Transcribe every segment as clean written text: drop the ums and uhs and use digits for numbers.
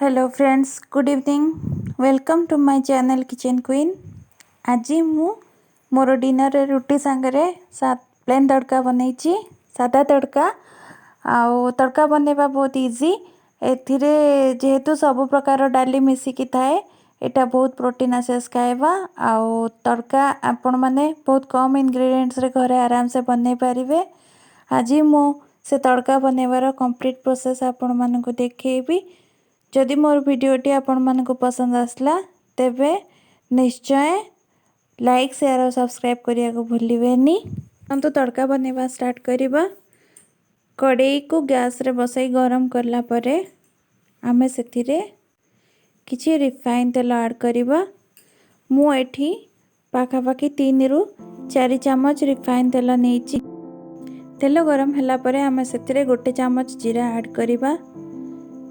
Hello friends, good evening. Welcome to my channel kitchen queen. आज मु मोर dinner रे रुटी सांगरे प्लेन तड़का बनैची। सादा तड़का आउ तड़का बनैबा बहुत इजी। एथिरे जेहेतु सब प्रकार डाली मिसिकी थाए, एटा बहुत प्रोटीन आसेस खाएबा। आउ तड़का आपण माने बहुत कम इंग्रेडिएंट्स रे घरे आराम से बनै पारिबे। आज मु से तड़का बनैबार कंप्लीट प्रोसेस आपण मानकु देखेबी। जदि मोर वीडियोटी आपण मानकु पसंद आसला तेबे निश्चय लाइक शेयर और सब्सक्राइब करिया को भूलिबेनी। हम तो तड़का बनैबा स्टार्ट करिबा। कड़ाई को गैस रे बसाई गरम करला परे आमे सेथिरे किछि रिफाइन तेल ऐड करिबा। मु एठी पाखा पाखी 3 रु 4 चम्मच रिफाइन तेल नेइछि। तेल गरम होला परे आमे सेथिरे 1 चम्मच जीरा ऐड करिबा।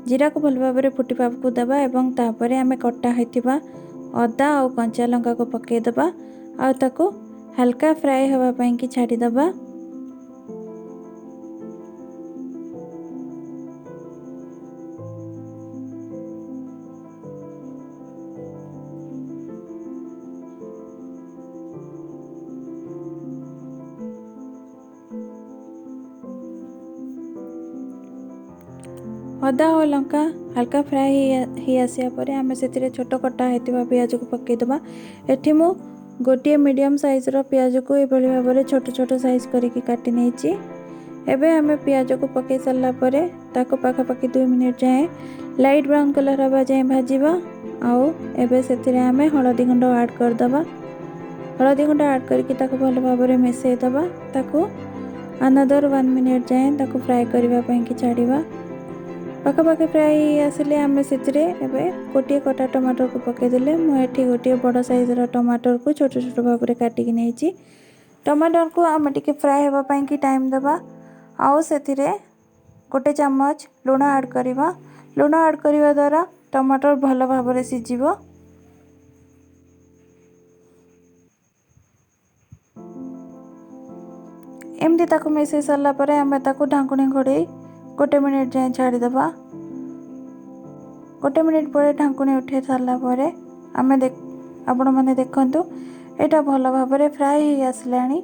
जीरा को भल भाव में फुटिबा को दबा एवं तापरे आमे कटा होइतिबा अदा और कंचा लंका को पके दबा आ ताको हल्का फ्राई हवा पई कि छाडी दबा। अदा और लंका हल्का फ्राई ही आसिया परे आमे सेतिरे छोट कटा हेतिबा प्याज को पके दबा। एठी मु गोटे मीडियम साइज रो प्याज को एभली भाव में छोट छोट साइज करिकि काटि नेछि। एबे आमे प्याज को पके सल्ला परे ताको पाखा पाखी 2 मिनिट जाए लाइट ब्राउन कलर हवा जाए भाजीबा। आउ एबे सेतिरे आमे हळदी गुंड ऐड कर दबा। हळदी गुंड ऐड करके ताको भल भाव में मिसई दबा। ताको अनदर 1 मिनिट जाए ताको फ्राई करबा पई कि छाडीबा। पाखा पाखी फ्राई आसिले आमे सेतिरे एबे गोटे कटा टमाटर को पके देले। मु एठी गोटे बड़ साइज रो टमाटर को छोट छोट भाव में काटी कि नेछि। टमाटर को आमे टिके फ्राई हेबा पई कि टाइम देबा। आउ सेतिरे 1 चम्मच लूण ऐड करिबा। लूण ऐड करिबा द्वारा टमाटर भल भाव में सिजिबो। एमती ताको मिसई सरला परे आमे ताको ढांकुणी घोड़े 1 मिनिट जाए छाड़ी दबा। 1 मिनिट पर ढांकुणी उठे सारला परे आमे आपण माने देखंतु एटा भल भाव में फ्राई ही आसलानी।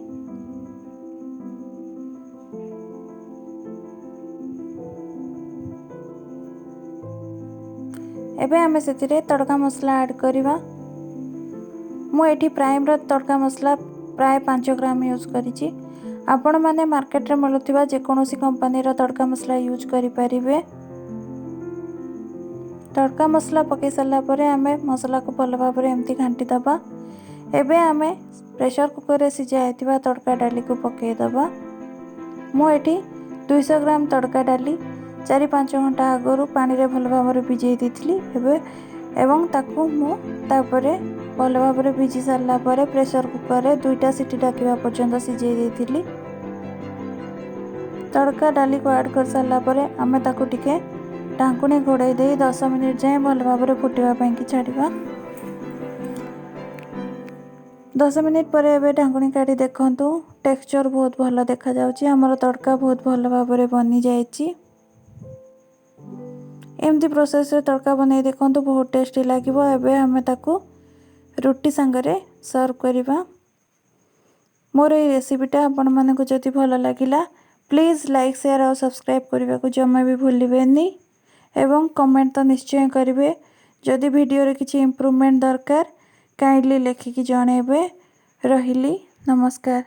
एबे आमे सेतिरे तड़का मसला ऐड करिबा। मु एठी प्राइम रो तड़का मसला प्राय 5 ग्राम यूज करिछि। आपण माने मार्केट रे मिलुथिबा जे कोनोसी कंपनी रो तड़का मसला यूज करि परिबे। तड़का मसला पके सल्ला परे आमे मसला को भल भाव में एमती घांटी दबा। एबे आमे प्रेशर कुकर रे सिझा हेतिबा तड़का डाली को पके दबा। मु एठी 200 ग्राम तड़का डाली 4-5 घंटा आगरु पानी रे भल भाव में भिजै दिथिली। एबे एवं ताकू मु तापरे भल भाव में भिजी सारला परे प्रेशर कुकर रे 2टा सीटी डाकिबा पर्यंत सिझै देथिली। तड़का डाली को ऐड कर सारला परे आमे ताकू टिके ढांकुणी घोड़ाई दे 10 मिनिट जाए भल भाव में फुटिबा पई कि छाड़ीबा। 10 मिनिट पर एबे ढांकुणी काटी देखंतु टेक्सचर बहुत भल देखा जाउची। हमर तड़का बहुत भल भाव में बनी जायची। एमती प्रोसेस रे तड़का बनै देखंतु बहुत टेस्टी लागिबो। एबे हमें ताकू रुटी संगरे सर्व करिबा। मोर ए रेसिपीटा आपण मानकु जति भल लागिला प्लीज लाइक शेयर और सब्सक्राइब करबा को जम्मा भी भूलिबेनी एवं कमेंट तो निश्चय करिवे। जदि वीडियो रे किछि इंप्रूवमेंट दरकार काइंडली लेखिकी जणेबे। रहिली, नमस्कार।